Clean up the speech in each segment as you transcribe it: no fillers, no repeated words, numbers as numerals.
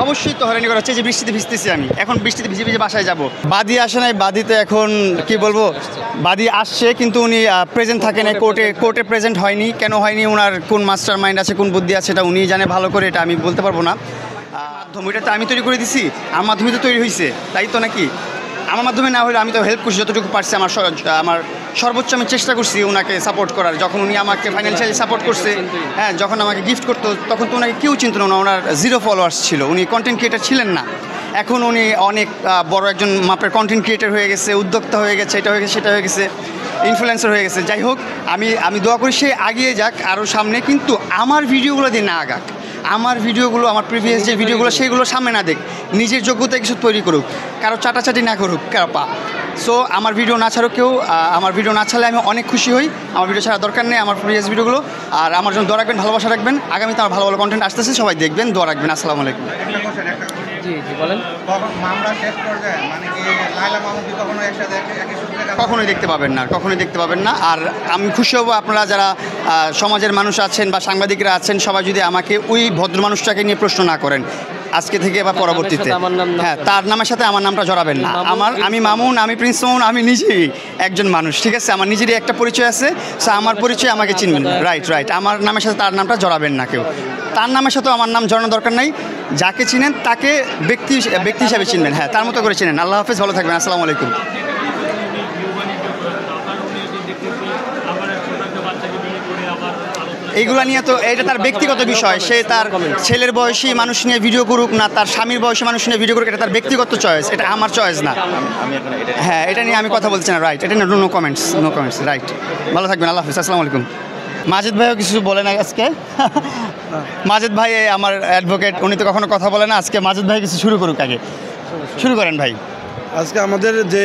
অবশ্যই তো হয়রানি করা হচ্ছে, যে বৃষ্টিতে ভিজতেছি আমি, এখন বৃষ্টিতে ভিজে ভিজে বাসায় যাব। বাদী আসে নাই, বাদীতে এখন কি বলবো, বাদী আসছে কিন্তু উনি প্রেজেন্ট থাকে না, কোর্টে প্রেজেন্ট হয়নি। কেন হয়নি, ওনার কোন মাস্টার মাইন্ড আছে, কোন বুদ্ধি আছে, এটা উনি জানে ভালো করে, এটা আমি বলতে পারবো না। মাধ্যম এটা তো আমি তৈরি করে দিছি, আমার মাধ্যমে তো তৈরি হয়েছে, তাই তো নাকি? আমার মাধ্যমে না হলে আমি তো হেল্প করছি যতটুকু পারছি, আমার সর্বোচ্চ আমি চেষ্টা করছি ওনাকে সাপোর্ট করার। যখন উনি আমাকে ফাইন্যান্সিয়ালি সাপোর্ট করছে, হ্যাঁ, যখন আমাকে গিফট করতো, তখন তো ওনাকে কেউ চিনত না, ওনার 0 ফলোয়ার্স ছিল, উনি কন্টেন্ট ক্রিয়েটার ছিলেন না। এখন উনি অনেক বড় একজন মাপের কন্টেন্ট ক্রিয়েটার হয়ে গেছে, উদ্যোক্তা হয়ে গেছে, এটা হয়ে গেছে, সেটা হয়ে গেছে, ইনফ্লুয়েন্সার হয়ে গেছে। যাই হোক, আমি দোয়া করি সে এগিয়ে যাক আরও সামনে, কিন্তু আমার ভিডিওগুলো দিয়ে না আগাক। আমার ভিডিওগুলো, আমার প্রিভিয়াস যে ভিডিওগুলো, সেইগুলো সামনে না দেখ, নিজের যোগ্যতায় কিছু তৈরি করুক, কারো চাটাচাটি না করুক কারপা। সো আমার ভিডিও না ছাড়ুক কেউ, আমার ভিডিও না ছাড়লে আমি অনেক খুশি হই। আমার ভিডিও ছাড়া দরকার নেই, আমার প্রিভিয়াস ভিডিওগুলো। আর আমার জন্য দোয়া রাখবেন, ভালোবাসা রাখবেন। আগামীতে আমার ভালো ভালো কন্টেন্ট আসতেছে, সবাই দেখবেন, দোয়া রাখবেন। আসসালামু আলাইকুম। জি জি বলেন। কখনোই দেখতে পাবেন না। আর আমি খুশি হব আপনারা যারা সমাজের মানুষ আছেন বা সাংবাদিকরা আছেন, সবাই যদি আমাকে ওই ভদ্র মানুষটাকে নিয়ে প্রশ্ন না করেন আজকে থেকে বা পরবর্তীতে। হ্যাঁ, তার নামের সাথে আমার নামটা জড়াবেন না। আমি মামুন, আমি প্রিন্স মামুন, আমি নিজেই একজন মানুষ, ঠিক আছে? আমার নিজেরই একটা পরিচয় আছে, সো আমার পরিচয় আমাকে চিনবেন। রাইট, আমার নামের সাথে তার নামটা জড়াবেন না কেউ। তার নামের সাথেও আমার নাম জড়ানোর দরকার নাই। যাকে চিনেন তাকে ব্যক্তি হিসাবে চিনবেন, হ্যাঁ, তার মতো করে চিনেন। আল্লাহ হাফেজ, ভালো থাকবেন। আসসালামু আলাইকুম। এইগুলা নিয়ে তো এটা তার ব্যক্তিগত বিষয়, সে তার ছেলের বয়সী মানুষ নিয়ে ভিডিও করুক না তার স্বামীর বয়সী মানুষ নিয়ে ভিডিও করুক, এটা তার ব্যক্তিগত চয়েস, এটা আমার চয়েস না। হ্যাঁ, এটা নিয়ে আমি কথা বলছি না। রাইট, এটা নিয়ে নো কমেন্টস। রাইট, ভালো থাকবেন। আল্লাহ হাফেজ, আসসালামু আলাইকুম। মাজেদ ভাইও কিছু বলে না আজকে। মাজেদ ভাই আমার অ্যাডভোকেট, উনি তো কখনো কথা বলে না। আজকে মাজেদ ভাই কিছু শুরু করুক, আগে শুরু করেন ভাই। আজকে আমাদের যে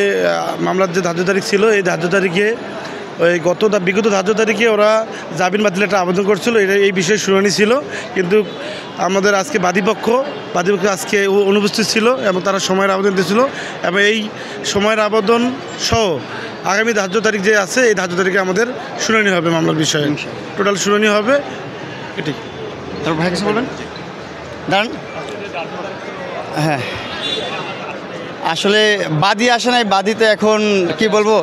মামলার যে ধার্য তারিখ ছিল, এই ধার্য তারিখে বিগত ধার্য তারিখে ওরা জামিন বাতিলের একটা আবেদন করছিল, এই বিষয়ে শুনানি ছিল। কিন্তু আমাদের আজকে বাদীপক্ষ আজকে অনুপস্থিত ছিল এবং তারা সময়ের আবেদন দিয়েছিল, এবং এই সময়ের আবেদন সহ আগামী ধার্য তারিখ যে আছে, এই ধার্য তারিখে আমাদের শুনানি হবে মামলার বিষয়ে, টোটাল শুনানি হবে। এটি তারপর ভাই কিছু বলবেন, দাঁড়ান। হ্যাঁ, আসলে বাদী আসে নাই, বাদীতে এখন কি বলবো,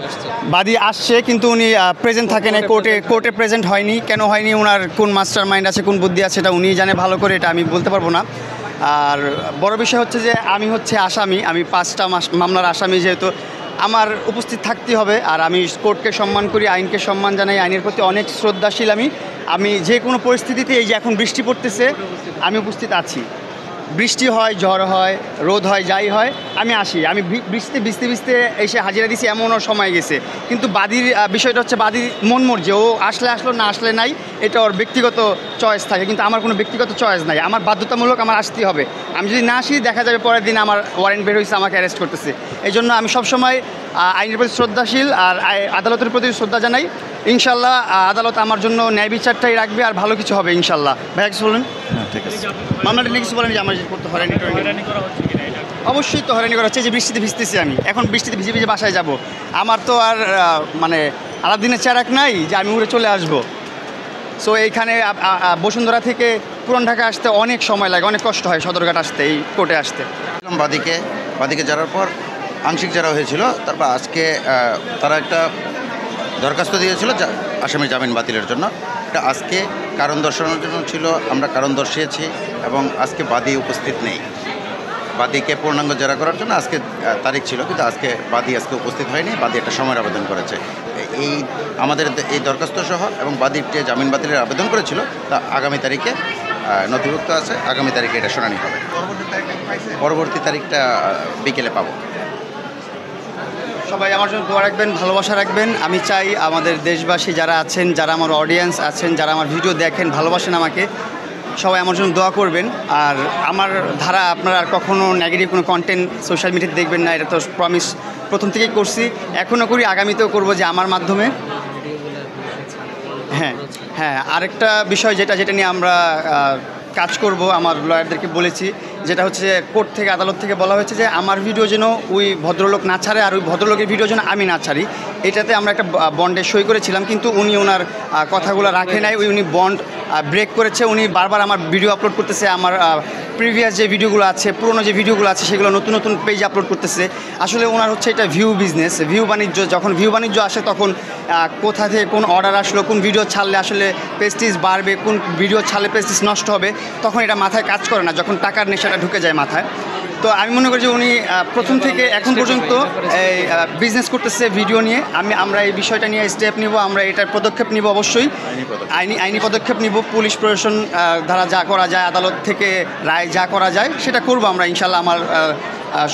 বাদী আসছে কিন্তু উনি প্রেজেন্ট থাকে না, কোর্টে প্রেজেন্ট হয়নি। কেন হয়নি, ওনার কোন মাস্টার মাইন্ড আছে, কোন বুদ্ধি আছে, এটা উনি জানে ভালো করে, এটা আমি বলতে পারবো না। আর বড় বিষয় হচ্ছে যে আমি আসামি, আমি 5টা মামলার আসামি, যেহেতু আমার উপস্থিত থাকতে হবে। আর আমি কোর্টকে সম্মান করি, আইনকে সম্মান জানাই, আইনের প্রতি অনেক শ্রদ্ধাশীল। আমি যে কোনো পরিস্থিতিতে, এই যে এখন বৃষ্টি পড়তেছে, আমি উপস্থিত আছি। বৃষ্টি হয়, ঝড় হয়, রোদ হয়, যাই হয়, আমি আসি। আমি ভিজতে এসে হাজিরা দিছি, এমনও সময় গেছে। কিন্তু বাদীর বিষয়টা হচ্ছে, বাদীর মন মর্জি, ও আসলে না আসলে নাই, এটা ওর ব্যক্তিগত চয়েস থাকে। কিন্তু আমার কোনো ব্যক্তিগত চয়েস নাই, আমার বাধ্যতামূলক আমার আসতেই হবে। আমি যদি না আসি, দেখা যাবে পরের দিন আমার ওয়ারেন্ট বের হয়েছে, আমাকে অ্যারেস্ট করতেছে। এই জন্য আমি সবসময় আইনের প্রতি শ্রদ্ধাশীল আর আদালতের প্রতি শ্রদ্ধা জানাই। ইনশাল্লাহ আদালত আমার জন্য ন্যায় বিচারটাই রাখবে, আর ভালো কিছু হবে ইনশাল্লাহ। ভাইয়া কিছু বলেন। ঠিক আছে, মামলাটা নিয়ে কিছু বলেন যে আমার করতে হয়রানি করা হচ্ছে কিনা? অবশ্যই তো হয়রানি করা হচ্ছে, যে বৃষ্টিতে ভিজতেছি আমি, এখন বৃষ্টিতে ভিজে ভিজে বাসায় যাব। আমার তো আর মানে আলাদিনের চেরাক নাই যে আমি উড়ে চলে আসবো। সো এইখানে বসুন্ধরা থেকে পুরান ঢাকা আসতে অনেক সময় লাগে, অনেক কষ্ট হয় সদরঘাট আসতে, এই কোর্টে আসতে। বাদীকে যাওয়ার পর আংশিক যারা হয়েছিল, তারপর আজকে তারা একটা দরখাস্ত দিয়েছিল আসামি জামিন বাতিলের জন্য। এটা আজকে কারণ দর্শানোর জন্য ছিল, আমরা কারণ দর্শিয়েছি, এবং আজকে বাদী উপস্থিত নেই। বাদীকে পূর্ণাঙ্গ জেরা করার জন্য আজকে তারিখ ছিল, কিন্তু বাদী আজকে উপস্থিত হয়নি। বাদী একটা সময়ের আবেদন করেছে। আমাদের এই দরখাস্ত সহ এবং বাদীর যে জামিন বাতিলের আবেদন করেছিল, তা আগামী তারিখে নথিভুক্ত আছে। আগামী তারিখে এটা শুনানি হবে। পরবর্তী তারিখটা বিকেলে পাবো। সবাই আমার জন্য দোয়া রাখবেন, ভালোবাসা রাখবেন। আমি চাই আমাদের দেশবাসী যারা আছেন, যারা আমার অডিয়েন্স আছেন, যারা আমার ভিডিও দেখেন, ভালোবাসেন আমাকে, সবাই আমার জন্য দোয়া করবেন। আর আমার ধারা আপনারা আর কখনও নেগেটিভ কোনো কন্টেন্ট সোশ্যাল মিডিয়াতে দেখবেন না, এটা তো প্রমিস প্রথম থেকেই করছি, এখনও করি, আগামীতেও করব, যে আমার মাধ্যমে। হ্যাঁ, আরেকটা বিষয় যেটা নিয়ে আমরা কাজ করব, আমার লয়ারদেরকে বলেছি, যেটা হচ্ছে কোর্ট থেকে, আদালত থেকে বলা হয়েছে যে আমার ভিডিও যেন ওই ভদ্রলোক না ছাড়ে, আর ওই ভদ্রলোকের ভিডিও যেন আমি না ছাড়ি। এটাতে আমরা একটা বন্ডে সই করেছিলাম, কিন্তু উনি ওনার কথাগুলো রাখে নাই, উনি বন্ড ব্রেক করেছে। উনি বারবার আমার ভিডিও আপলোড করতেছে, আমার প্রিভিয়াস যে ভিডিওগুলো আছে, পুরনো যে ভিডিওগুলো আছে, সেগুলো নতুন নতুন পেজ আপলোড করতেছে। আসলে ওনার হচ্ছে এটা ভিউ বিজনেস, ভিউ বাণিজ্য। যখন ভিউ বাণিজ্য আসে তখন কোথা থেকে কোন অর্ডার আসলো, কোন ভিডিও ছাড়লে আসলে পেস্টিজ বাড়বে, কোন ভিডিও ছাড়লে পেস্টিজ নষ্ট হবে, তখন এটা মাথায় কাজ করে না, যখন টাকার নেশাটা ঢুকে যায় মাথায়। তো আমি মনে করি যে উনি প্রথম থেকে এখন পর্যন্ত এই বিজনেস করতেছে ভিডিও নিয়ে। আমরা এই বিষয়টা নিয়ে স্টেপ নিব, আমরা এটার পদক্ষেপ নিব অবশ্যই, আইনি পদক্ষেপ নিব। পুলিশ প্রশাসন দ্বারা যা করা যায়, আদালত থেকে রায় যা করা যায় সেটা করব আমরা ইনশাল্লাহ। আমার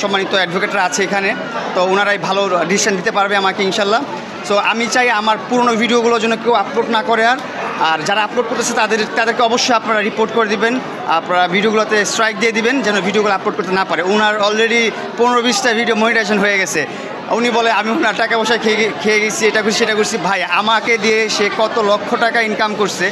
সম্মানিত অ্যাডভোকেটরা আছে এখানে, তো ওনারাই ভালো ডিসিশন দিতে পারবে আমাকে ইনশাল্লাহ। সো আমি চাই আমার পুরনো ভিডিওগুলো যেন কেউ আপলোড না করে। আর যারা আপলোড করতেছে তাদেরকে অবশ্যই আপনারা রিপোর্ট করে দিবেন, আপনারা ভিডিওগুলোতে স্ট্রাইক দিয়ে দিবেন যেন ভিডিওগুলো আপলোড করতে না পারে। ওনার অলরেডি 15-20টা ভিডিও মনিটাইজেশন হয়ে গেছে। উনি বলে আমি ওনার টাকা পয়সা খেয়ে গেছি, এটা করছি সেটা করছি। ভাই, আমাকে দিয়ে সে কত লক্ষ টাকা ইনকাম করছে।